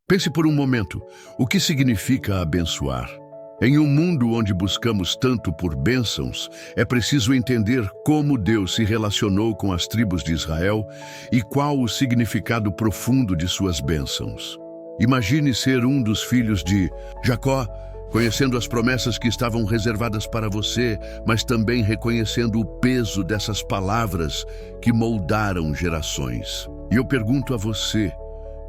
Pense por um momento, o que significa abençoar? Em um mundo onde buscamos tanto por bênçãos, é preciso entender como Deus se relacionou com as tribos de Israel e qual o significado profundo de suas bênçãos. Imagine ser um dos filhos de Jacó, conhecendo as promessas que estavam reservadas para você, mas também reconhecendo o peso dessas palavras que moldaram gerações. E eu pergunto a você,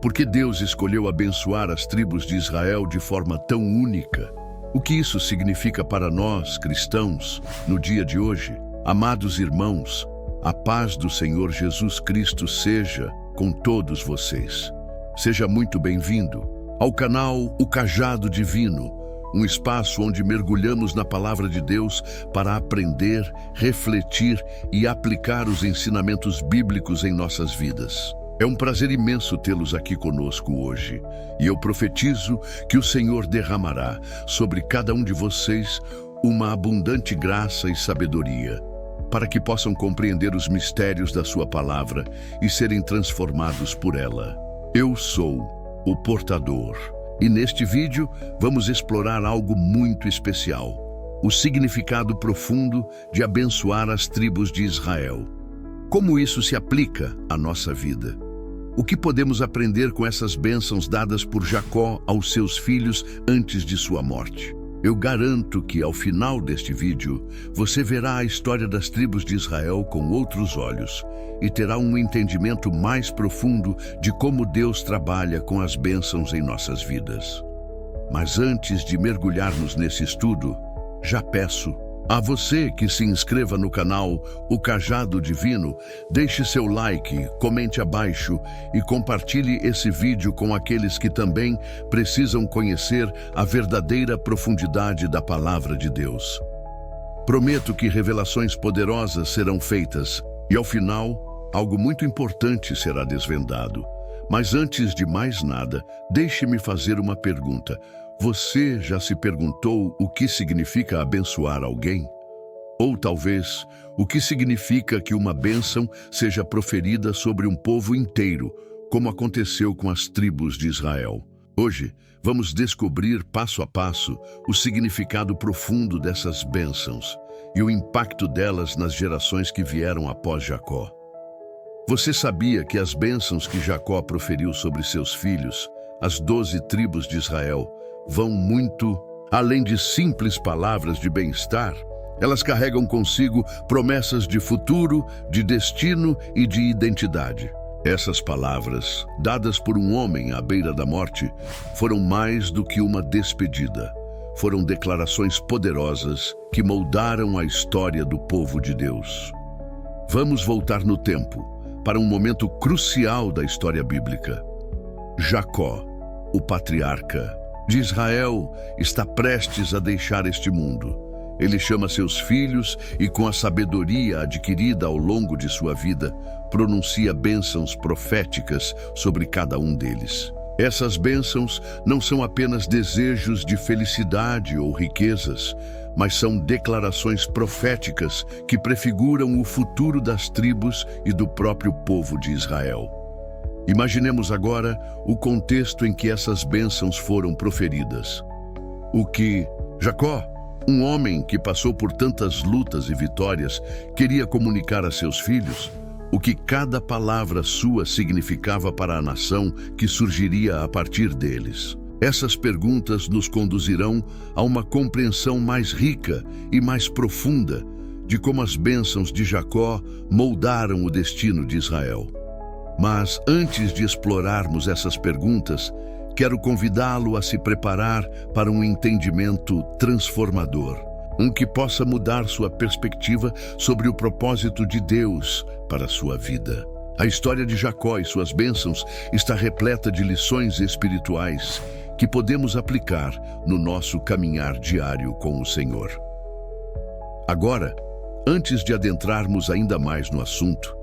por que Deus escolheu abençoar as tribos de Israel de forma tão única? O que isso significa para nós, cristãos, no dia de hoje? Amados irmãos, a paz do Senhor Jesus Cristo seja com todos vocês. Seja muito bem-vindo ao canal O Cajado Divino, um espaço onde mergulhamos na Palavra de Deus para aprender, refletir e aplicar os ensinamentos bíblicos em nossas vidas. É um prazer imenso tê-los aqui conosco hoje, e eu profetizo que o Senhor derramará sobre cada um de vocês uma abundante graça e sabedoria, para que possam compreender os mistérios da sua palavra e serem transformados por ela. Eu sou o portador, e neste vídeo vamos explorar algo muito especial, o significado profundo de abençoar as tribos de Israel. Como isso se aplica à nossa vida? O que podemos aprender com essas bênçãos dadas por Jacó aos seus filhos antes de sua morte? Eu garanto que, ao final deste vídeo, você verá a história das tribos de Israel com outros olhos e terá um entendimento mais profundo de como Deus trabalha com as bênçãos em nossas vidas. Mas antes de mergulharmos nesse estudo, já peço a você que se inscreva no canal O Cajado Divino, deixe seu like, comente abaixo e compartilhe esse vídeo com aqueles que também precisam conhecer a verdadeira profundidade da Palavra de Deus. Prometo que revelações poderosas serão feitas e, ao final, algo muito importante será desvendado. Mas antes de mais nada, deixe-me fazer uma pergunta. Você já se perguntou o que significa abençoar alguém? Ou talvez, o que significa que uma bênção seja proferida sobre um povo inteiro, como aconteceu com as tribos de Israel? Hoje, vamos descobrir passo a passo o significado profundo dessas bênçãos e o impacto delas nas gerações que vieram após Jacó. Você sabia que as bênçãos que Jacó proferiu sobre seus filhos, as 12 tribos de Israel, vão muito além de simples palavras de bem-estar? Elas carregam consigo promessas de futuro, de destino e de identidade. Essas palavras, dadas por um homem à beira da morte, foram mais do que uma despedida. Foram declarações poderosas que moldaram a história do povo de Deus. Vamos voltar no tempo, para um momento crucial da história bíblica. Jacó, o patriarca de Israel, está prestes a deixar este mundo. Ele chama seus filhos e, com a sabedoria adquirida ao longo de sua vida, pronuncia bênçãos proféticas sobre cada um deles. Essas bênçãos não são apenas desejos de felicidade ou riquezas, mas são declarações proféticas que prefiguram o futuro das tribos e do próprio povo de Israel. Imaginemos agora o contexto em que essas bênçãos foram proferidas. O que Jacó, um homem que passou por tantas lutas e vitórias, queria comunicar a seus filhos, o que cada palavra sua significava para a nação que surgiria a partir deles. Essas perguntas nos conduzirão a uma compreensão mais rica e mais profunda de como as bênçãos de Jacó moldaram o destino de Israel. Mas antes de explorarmos essas perguntas, quero convidá-lo a se preparar para um entendimento transformador, um que possa mudar sua perspectiva sobre o propósito de Deus para a sua vida. A história de Jacó e suas bênçãos está repleta de lições espirituais que podemos aplicar no nosso caminhar diário com o Senhor. Agora, antes de adentrarmos ainda mais no assunto,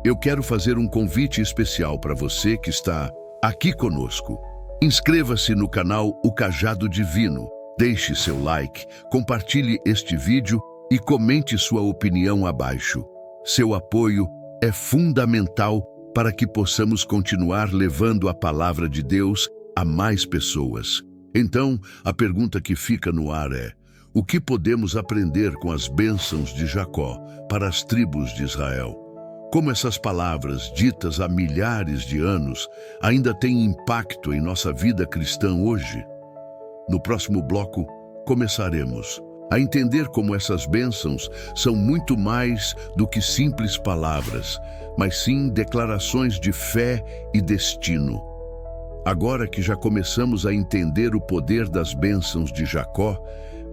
eu quero fazer um convite especial para você que está aqui conosco. Inscreva-se no canal O Cajado Divino, deixe seu like, compartilhe este vídeo e comente sua opinião abaixo. Seu apoio é fundamental para que possamos continuar levando a palavra de Deus a mais pessoas. Então, a pergunta que fica no ar é: o que podemos aprender com as bênçãos de Jacó para as tribos de Israel? Como essas palavras, ditas há milhares de anos, ainda têm impacto em nossa vida cristã hoje? No próximo bloco, começaremos a entender como essas bênçãos são muito mais do que simples palavras, mas sim declarações de fé e destino. Agora que já começamos a entender o poder das bênçãos de Jacó,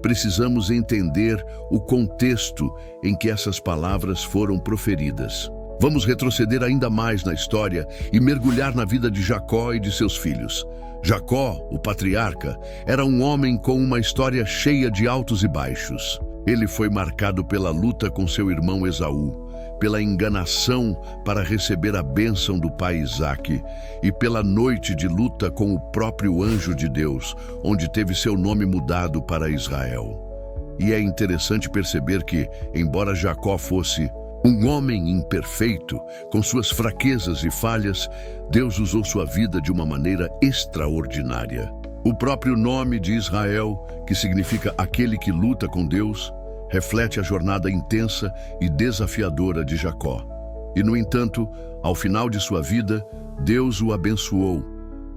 precisamos entender o contexto em que essas palavras foram proferidas. Vamos retroceder ainda mais na história e mergulhar na vida de Jacó e de seus filhos. Jacó, o patriarca, era um homem com uma história cheia de altos e baixos. Ele foi marcado pela luta com seu irmão Esaú, pela enganação para receber a bênção do pai Isaque e pela noite de luta com o próprio anjo de Deus, onde teve seu nome mudado para Israel. E é interessante perceber que, embora Jacó fosse um homem imperfeito, com suas fraquezas e falhas, Deus usou sua vida de uma maneira extraordinária. O próprio nome de Israel, que significa aquele que luta com Deus, reflete a jornada intensa e desafiadora de Jacó. E, no entanto, ao final de sua vida, Deus o abençoou,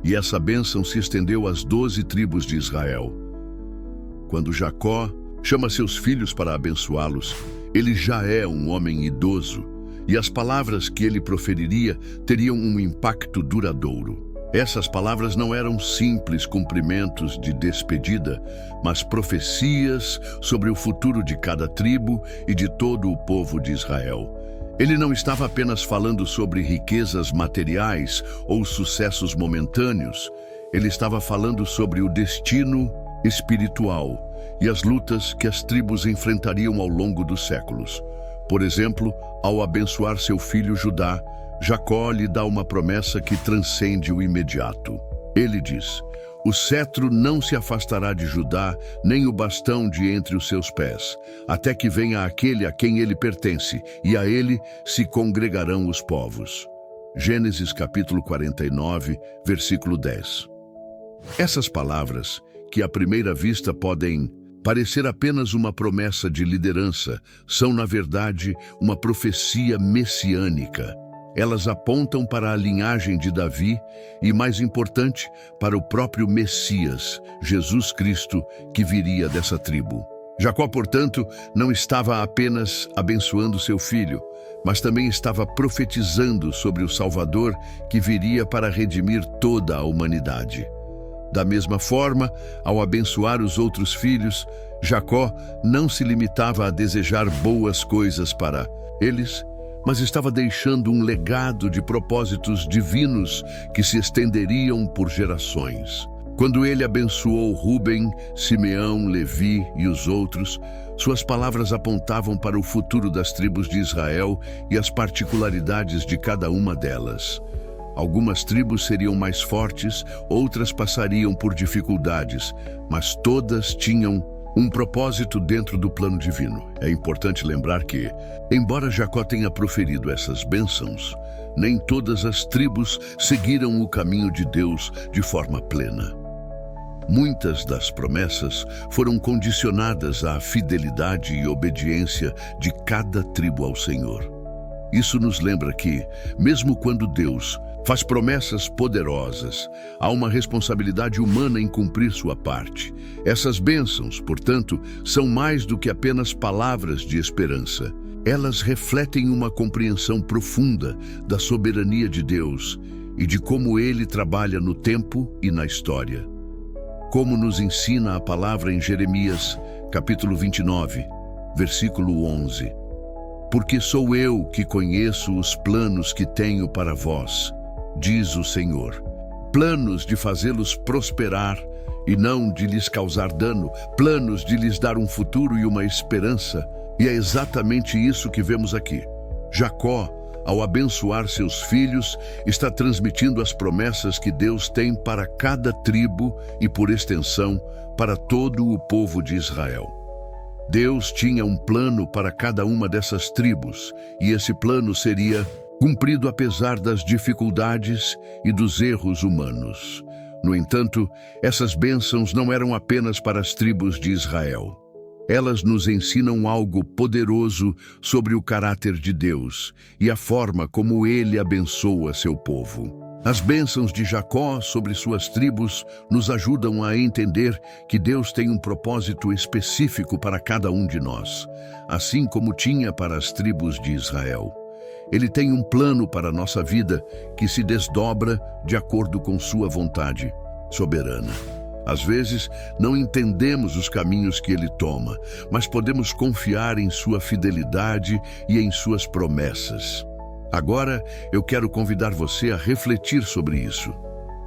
e essa bênção se estendeu às 12 tribos de Israel. Quando Jacó chama seus filhos para abençoá-los, ele já é um homem idoso, e as palavras que ele proferiria teriam um impacto duradouro. Essas palavras não eram simples cumprimentos de despedida, mas profecias sobre o futuro de cada tribo e de todo o povo de Israel. Ele não estava apenas falando sobre riquezas materiais ou sucessos momentâneos. Ele estava falando sobre o destino espiritual e as lutas que as tribos enfrentariam ao longo dos séculos. Por exemplo, ao abençoar seu filho Judá, Jacó lhe dá uma promessa que transcende o imediato. Ele diz: o cetro não se afastará de Judá, nem o bastão de entre os seus pés, até que venha aquele a quem ele pertence, e a ele se congregarão os povos. Gênesis capítulo 49, versículo 10. Essas palavras, que à primeira vista podem parecer apenas uma promessa de liderança, são, na verdade, uma profecia messiânica. Elas apontam para a linhagem de Davi e, mais importante, para o próprio Messias, Jesus Cristo, que viria dessa tribo. Jacó, portanto, não estava apenas abençoando seu filho, mas também estava profetizando sobre o Salvador que viria para redimir toda a humanidade. Da mesma forma, ao abençoar os outros filhos, Jacó não se limitava a desejar boas coisas para eles, mas estava deixando um legado de propósitos divinos que se estenderiam por gerações. Quando ele abençoou Rúben, Simeão, Levi e os outros, suas palavras apontavam para o futuro das tribos de Israel e as particularidades de cada uma delas. Algumas tribos seriam mais fortes, outras passariam por dificuldades, mas todas tinham um propósito dentro do plano divino. É importante lembrar que, embora Jacó tenha proferido essas bênçãos, nem todas as tribos seguiram o caminho de Deus de forma plena. Muitas das promessas foram condicionadas à fidelidade e obediência de cada tribo ao Senhor. Isso nos lembra que, mesmo quando Deus faz promessas poderosas, há uma responsabilidade humana em cumprir sua parte. Essas bênçãos, portanto, são mais do que apenas palavras de esperança. Elas refletem uma compreensão profunda da soberania de Deus e de como Ele trabalha no tempo e na história. Como nos ensina a palavra em Jeremias, capítulo 29, versículo 11. Porque sou eu que conheço os planos que tenho para vós, diz o Senhor, planos de fazê-los prosperar e não de lhes causar dano, planos de lhes dar um futuro e uma esperança. E é exatamente isso que vemos aqui. Jacó, ao abençoar seus filhos, está transmitindo as promessas que Deus tem para cada tribo e, por extensão, para todo o povo de Israel. Deus tinha um plano para cada uma dessas tribos, e esse plano seria cumprido apesar das dificuldades e dos erros humanos. No entanto, essas bênçãos não eram apenas para as tribos de Israel. Elas nos ensinam algo poderoso sobre o caráter de Deus e a forma como Ele abençoa seu povo. As bênçãos de Jacó sobre suas tribos nos ajudam a entender que Deus tem um propósito específico para cada um de nós, assim como tinha para as tribos de Israel. Ele tem um plano para a nossa vida que se desdobra de acordo com sua vontade soberana. Às vezes, não entendemos os caminhos que Ele toma, mas podemos confiar em sua fidelidade e em suas promessas. Agora, eu quero convidar você a refletir sobre isso.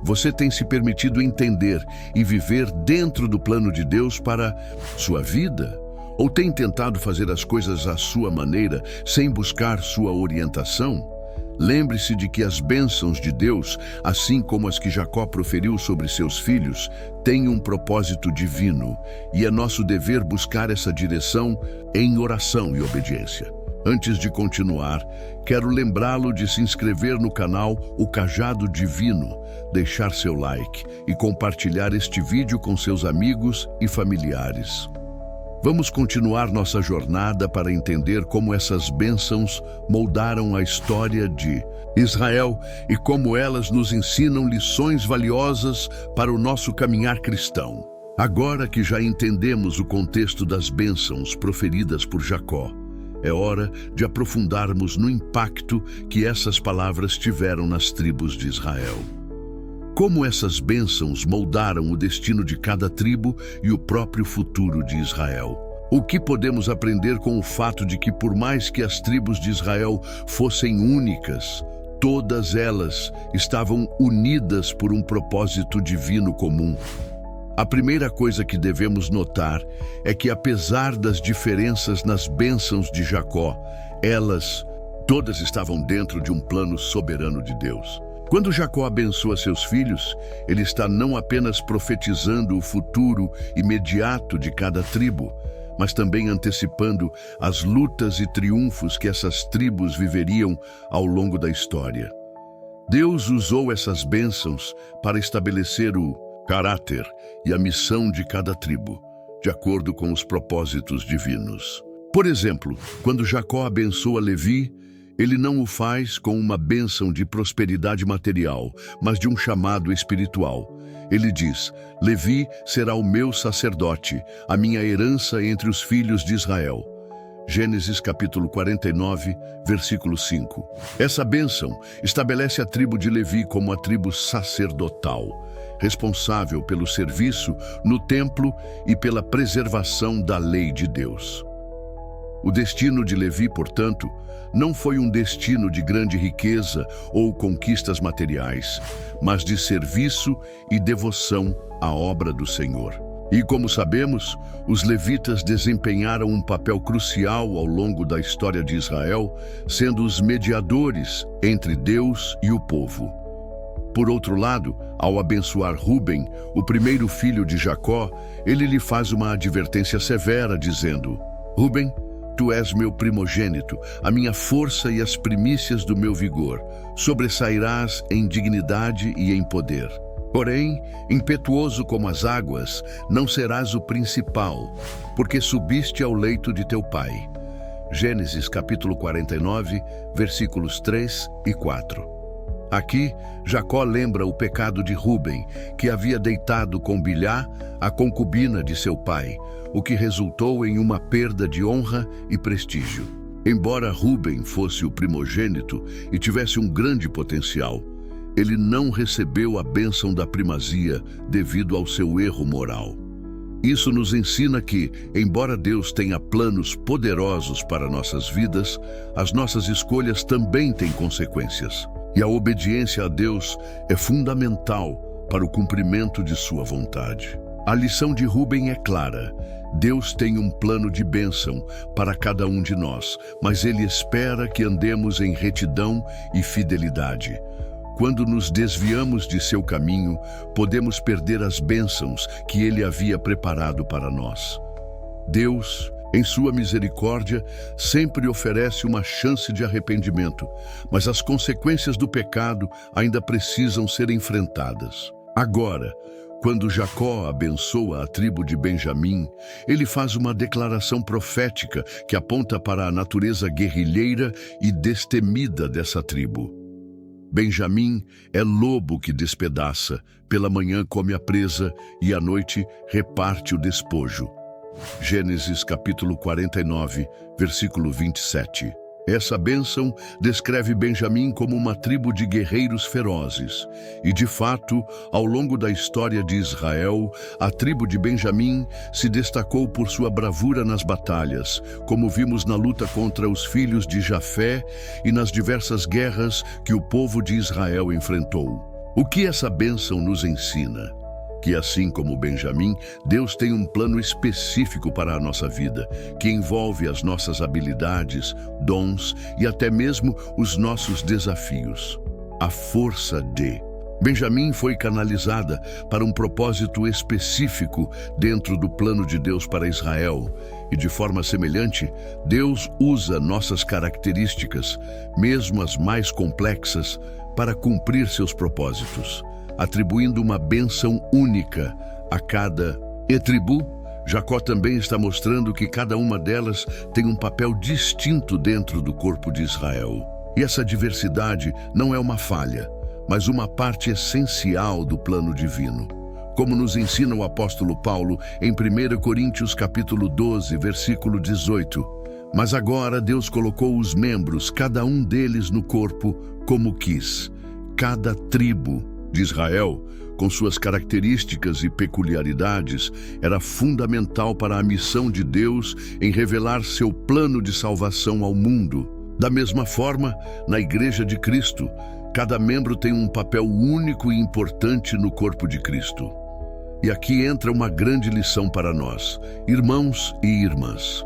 Você tem se permitido entender e viver dentro do plano de Deus para sua vida? Ou tem tentado fazer as coisas à sua maneira, sem buscar sua orientação? Lembre-se de que as bênçãos de Deus, assim como as que Jacó proferiu sobre seus filhos, têm um propósito divino, e é nosso dever buscar essa direção em oração e obediência. Antes de continuar, quero lembrá-lo de se inscrever no canal O Cajado Divino, deixar seu like e compartilhar este vídeo com seus amigos e familiares. Vamos continuar nossa jornada para entender como essas bênçãos moldaram a história de Israel e como elas nos ensinam lições valiosas para o nosso caminhar cristão. Agora que já entendemos o contexto das bênçãos proferidas por Jacó, é hora de aprofundarmos no impacto que essas palavras tiveram nas tribos de Israel. Como essas bênçãos moldaram o destino de cada tribo e o próprio futuro de Israel. O que podemos aprender com o fato de que, por mais que as tribos de Israel fossem únicas, todas elas estavam unidas por um propósito divino comum? A primeira coisa que devemos notar é que, apesar das diferenças nas bênçãos de Jacó, elas todas estavam dentro de um plano soberano de Deus. Quando Jacó abençoa seus filhos, ele está não apenas profetizando o futuro imediato de cada tribo, mas também antecipando as lutas e triunfos que essas tribos viveriam ao longo da história. Deus usou essas bênçãos para estabelecer o caráter e a missão de cada tribo, de acordo com os propósitos divinos. Por exemplo, quando Jacó abençoa Levi, ele não o faz com uma bênção de prosperidade material, mas de um chamado espiritual. Ele diz: Levi será o meu sacerdote, a minha herança entre os filhos de Israel. Gênesis capítulo 49, versículo 5. Essa bênção estabelece a tribo de Levi como a tribo sacerdotal, responsável pelo serviço no templo e pela preservação da lei de Deus. O destino de Levi, portanto, não foi um destino de grande riqueza ou conquistas materiais, mas de serviço e devoção à obra do Senhor. E como sabemos, os levitas desempenharam um papel crucial ao longo da história de Israel, sendo os mediadores entre Deus e o povo. Por outro lado, ao abençoar Rúben, o primeiro filho de Jacó, ele lhe faz uma advertência severa, dizendo: Rúben, tu és meu primogênito, a minha força e as primícias do meu vigor. Sobressairás em dignidade e em poder. Porém, impetuoso como as águas, não serás o principal, porque subiste ao leito de teu pai. Gênesis capítulo 49, versículos 3 e 4. Aqui, Jacó lembra o pecado de Rúben, que havia deitado com Bilhá, a concubina de seu pai, o que resultou em uma perda de honra e prestígio. Embora Rúben fosse o primogênito e tivesse um grande potencial, ele não recebeu a bênção da primazia devido ao seu erro moral. Isso nos ensina que, embora Deus tenha planos poderosos para nossas vidas, as nossas escolhas também têm consequências. E a obediência a Deus é fundamental para o cumprimento de sua vontade. A lição de Rúben é clara. Deus tem um plano de bênção para cada um de nós, mas Ele espera que andemos em retidão e fidelidade. Quando nos desviamos de seu caminho, podemos perder as bênçãos que Ele havia preparado para nós. Deus, em sua misericórdia, sempre oferece uma chance de arrependimento, mas as consequências do pecado ainda precisam ser enfrentadas. Agora, quando Jacó abençoa a tribo de Benjamim, ele faz uma declaração profética que aponta para a natureza guerrilheira e destemida dessa tribo. Benjamim é lobo que despedaça, pela manhã come a presa e à noite reparte o despojo. Gênesis capítulo 49, versículo 27. Essa bênção descreve Benjamim como uma tribo de guerreiros ferozes. E, de fato, ao longo da história de Israel, a tribo de Benjamim se destacou por sua bravura nas batalhas, como vimos na luta contra os filhos de Jafé e nas diversas guerras que o povo de Israel enfrentou. O que essa bênção nos ensina? Que assim como Benjamim, Deus tem um plano específico para a nossa vida, que envolve as nossas habilidades, dons e até mesmo os nossos desafios. A força de Benjamim foi canalizada para um propósito específico dentro do plano de Deus para Israel. E de forma semelhante, Deus usa nossas características, mesmo as mais complexas, para cumprir seus propósitos, atribuindo uma bênção única a cada tribo. Jacó também está mostrando que cada uma delas tem um papel distinto dentro do corpo de Israel. E essa diversidade não é uma falha, mas uma parte essencial do plano divino. Como nos ensina o apóstolo Paulo em 1 Coríntios capítulo 12, versículo 18. Mas agora Deus colocou os membros, cada um deles no corpo, como quis. Cada tribo de Israel, com suas características e peculiaridades, era fundamental para a missão de Deus em revelar seu plano de salvação ao mundo. Da mesma forma, na Igreja de Cristo, cada membro tem um papel único e importante no corpo de Cristo. E aqui entra uma grande lição para nós, irmãos e irmãs.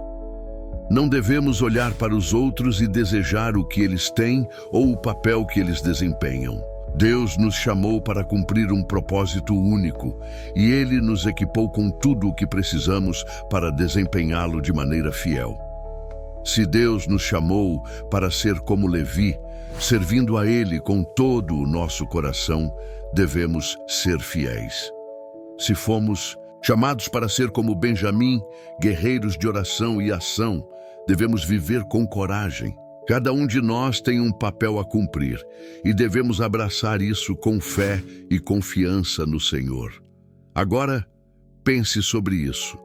Não devemos olhar para os outros e desejar o que eles têm ou o papel que eles desempenham. Deus nos chamou para cumprir um propósito único e Ele nos equipou com tudo o que precisamos para desempenhá-lo de maneira fiel. Se Deus nos chamou para ser como Levi, servindo a Ele com todo o nosso coração, devemos ser fiéis. Se fomos chamados para ser como Benjamim, guerreiros de oração e ação, devemos viver com coragem. Cada um de nós tem um papel a cumprir e devemos abraçar isso com fé e confiança no Senhor. Agora, pense sobre isso.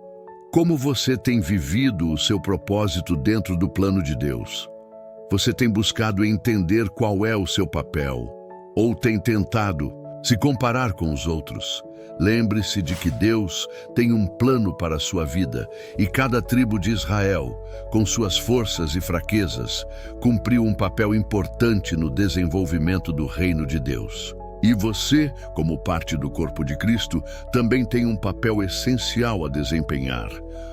Como você tem vivido o seu propósito dentro do plano de Deus? Você tem buscado entender qual é o seu papel? Ou tem tentado se comparar com os outros? Lembre-se de que Deus tem um plano para a sua vida e cada tribo de Israel, com suas forças e fraquezas, cumpriu um papel importante no desenvolvimento do reino de Deus. E você, como parte do corpo de Cristo, também tem um papel essencial a desempenhar.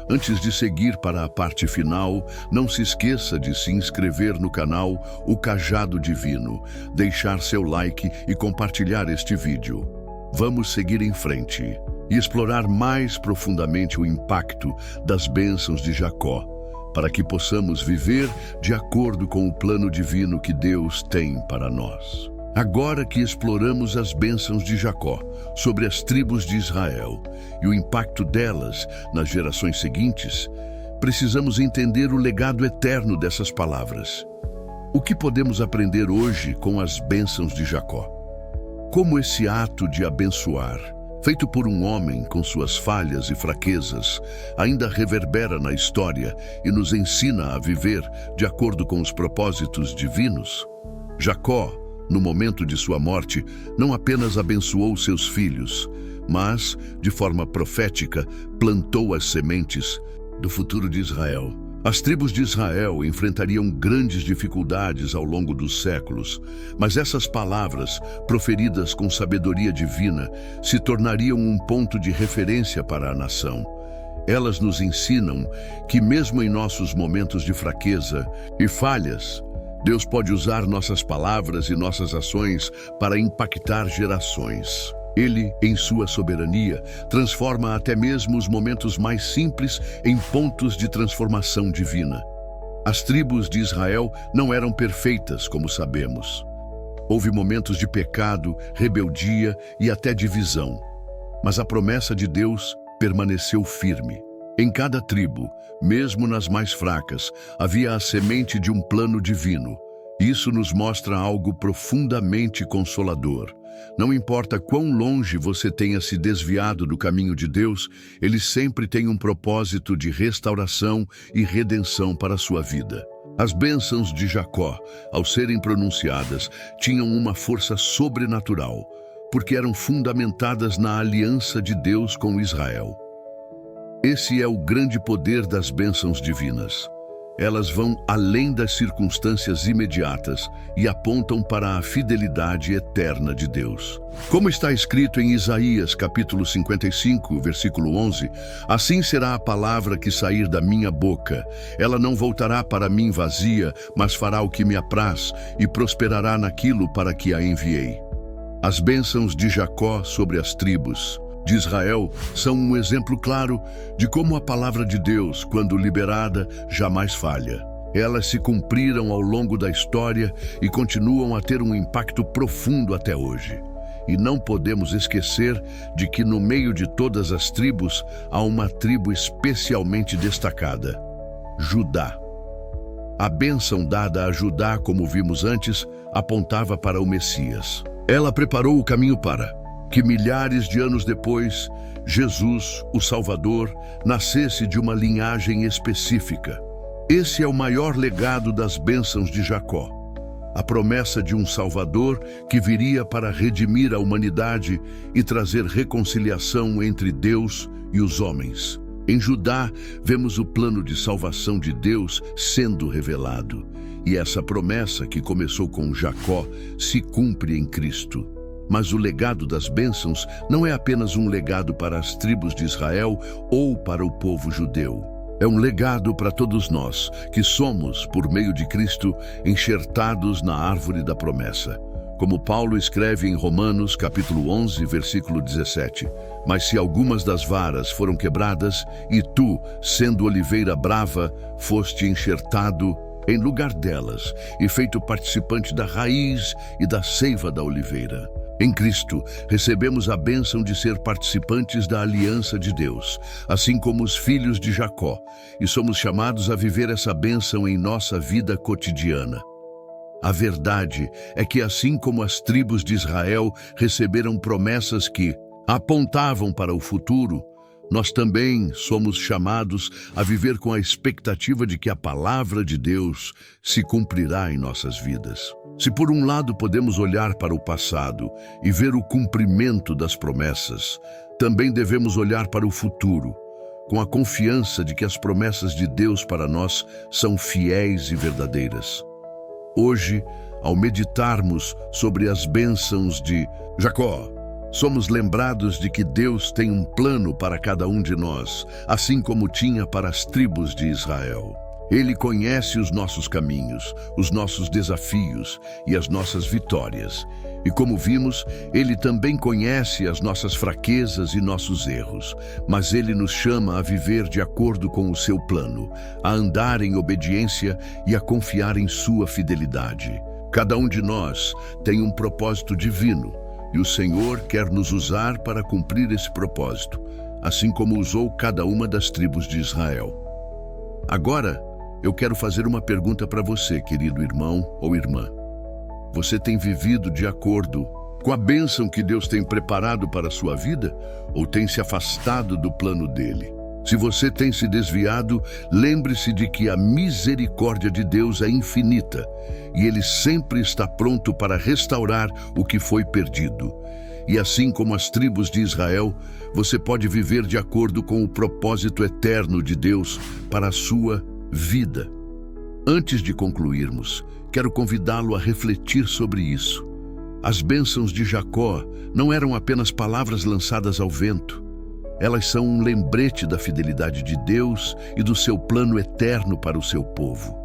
Antes de seguir para a parte final, não se esqueça de se inscrever no canal O Cajado Divino, deixar seu like e compartilhar este vídeo. Vamos seguir em frente e explorar mais profundamente o impacto das bênçãos de Jacó, para que possamos viver de acordo com o plano divino que Deus tem para nós. Agora que exploramos as bênçãos de Jacó sobre as tribos de Israel e o impacto delas nas gerações seguintes, precisamos entender o legado eterno dessas palavras. O que podemos aprender hoje com as bênçãos de Jacó? Como esse ato de abençoar, feito por um homem com suas falhas e fraquezas, ainda reverbera na história e nos ensina a viver de acordo com os propósitos divinos? Jacó, no momento de sua morte, não apenas abençoou seus filhos, mas, de forma profética, plantou as sementes do futuro de Israel. As tribos de Israel enfrentariam grandes dificuldades ao longo dos séculos, mas essas palavras, proferidas com sabedoria divina, se tornariam um ponto de referência para a nação. Elas nos ensinam que mesmo em nossos momentos de fraqueza e falhas, Deus pode usar nossas palavras e nossas ações para impactar gerações. Ele, em sua soberania, transforma até mesmo os momentos mais simples em pontos de transformação divina. As tribos de Israel não eram perfeitas, como sabemos. Houve momentos de pecado, rebeldia e até divisão. Mas a promessa de Deus permaneceu firme. Em cada tribo, mesmo nas mais fracas, havia a semente de um plano divino. Isso nos mostra algo profundamente consolador. Não importa quão longe você tenha se desviado do caminho de Deus, Ele sempre tem um propósito de restauração e redenção para a sua vida. As bênçãos de Jacó, ao serem pronunciadas, tinham uma força sobrenatural, porque eram fundamentadas na aliança de Deus com Israel. Esse é o grande poder das bênçãos divinas. Elas vão além das circunstâncias imediatas e apontam para a fidelidade eterna de Deus. Como está escrito em Isaías, capítulo 55, versículo 11, assim será a palavra que sair da minha boca. Ela não voltará para mim vazia, mas fará o que me apraz e prosperará naquilo para que a enviei. As bênçãos de Jacó sobre as tribos de Israel são um exemplo claro de como a palavra de Deus, quando liberada, jamais falha. Elas se cumpriram ao longo da história e continuam a ter um impacto profundo até hoje. E não podemos esquecer de que no meio de todas as tribos há uma tribo especialmente destacada: Judá. A bênção dada a Judá, como vimos antes, apontava para o Messias. Ela preparou o caminho para que milhares de anos depois, Jesus, o Salvador, nascesse de uma linhagem específica. Esse é o maior legado das bênçãos de Jacó. A promessa de um Salvador que viria para redimir a humanidade e trazer reconciliação entre Deus e os homens. Em Judá, vemos o plano de salvação de Deus sendo revelado. E essa promessa, que começou com Jacó, se cumpre em Cristo. Mas o legado das bênçãos não é apenas um legado para as tribos de Israel ou para o povo judeu. É um legado para todos nós, que somos, por meio de Cristo, enxertados na árvore da promessa. Como Paulo escreve em Romanos, capítulo 11, versículo 17, mas se algumas das varas foram quebradas, e tu, sendo oliveira brava, foste enxertado em lugar delas, e feito participante da raiz e da seiva da oliveira. Em Cristo, recebemos a bênção de ser participantes da aliança de Deus, assim como os filhos de Jacó, e somos chamados a viver essa bênção em nossa vida cotidiana. A verdade é que, assim como as tribos de Israel receberam promessas que apontavam para o futuro, nós também somos chamados a viver com a expectativa de que a palavra de Deus se cumprirá em nossas vidas. Se por um lado podemos olhar para o passado e ver o cumprimento das promessas, também devemos olhar para o futuro, com a confiança de que as promessas de Deus para nós são fiéis e verdadeiras. Hoje, ao meditarmos sobre as bênçãos de Jacó, somos lembrados de que Deus tem um plano para cada um de nós, assim como tinha para as tribos de Israel. Ele conhece os nossos caminhos, os nossos desafios e as nossas vitórias. E como vimos, Ele também conhece as nossas fraquezas e nossos erros, mas Ele nos chama a viver de acordo com o seu plano, a andar em obediência e a confiar em sua fidelidade. Cada um de nós tem um propósito divino, e o Senhor quer nos usar para cumprir esse propósito, assim como usou cada uma das tribos de Israel. Agora, eu quero fazer uma pergunta para você, querido irmão ou irmã. Você tem vivido de acordo com a bênção que Deus tem preparado para a sua vida, ou tem se afastado do plano dele? Se você tem se desviado, lembre-se de que a misericórdia de Deus é infinita e Ele sempre está pronto para restaurar o que foi perdido. E assim como as tribos de Israel, você pode viver de acordo com o propósito eterno de Deus para a sua vida. Antes de concluirmos, quero convidá-lo a refletir sobre isso. As bênçãos de Jacó não eram apenas palavras lançadas ao vento. Elas são um lembrete da fidelidade de Deus e do seu plano eterno para o seu povo.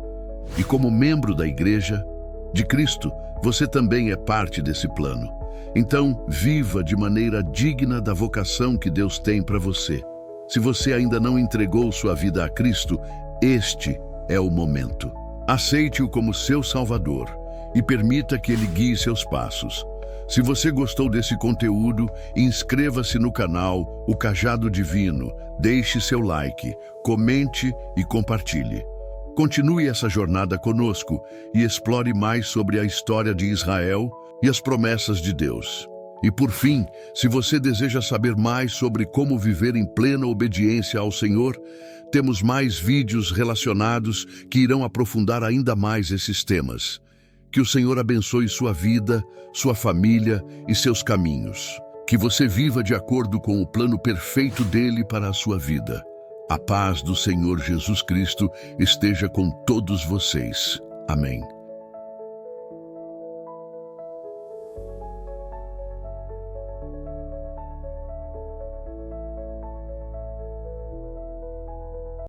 E como membro da Igreja de Cristo, você também é parte desse plano. Então, viva de maneira digna da vocação que Deus tem para você. Se você ainda não entregou sua vida a Cristo, este é o momento. Aceite-o como seu Salvador e permita que Ele guie seus passos. Se você gostou desse conteúdo, inscreva-se no canal O Cajado Divino, deixe seu like, comente e compartilhe. Continue essa jornada conosco e explore mais sobre a história de Israel e as promessas de Deus. E por fim, se você deseja saber mais sobre como viver em plena obediência ao Senhor, temos mais vídeos relacionados que irão aprofundar ainda mais esses temas. Que o Senhor abençoe sua vida, sua família e seus caminhos. Que você viva de acordo com o plano perfeito dele para a sua vida. A paz do Senhor Jesus Cristo esteja com todos vocês. Amém.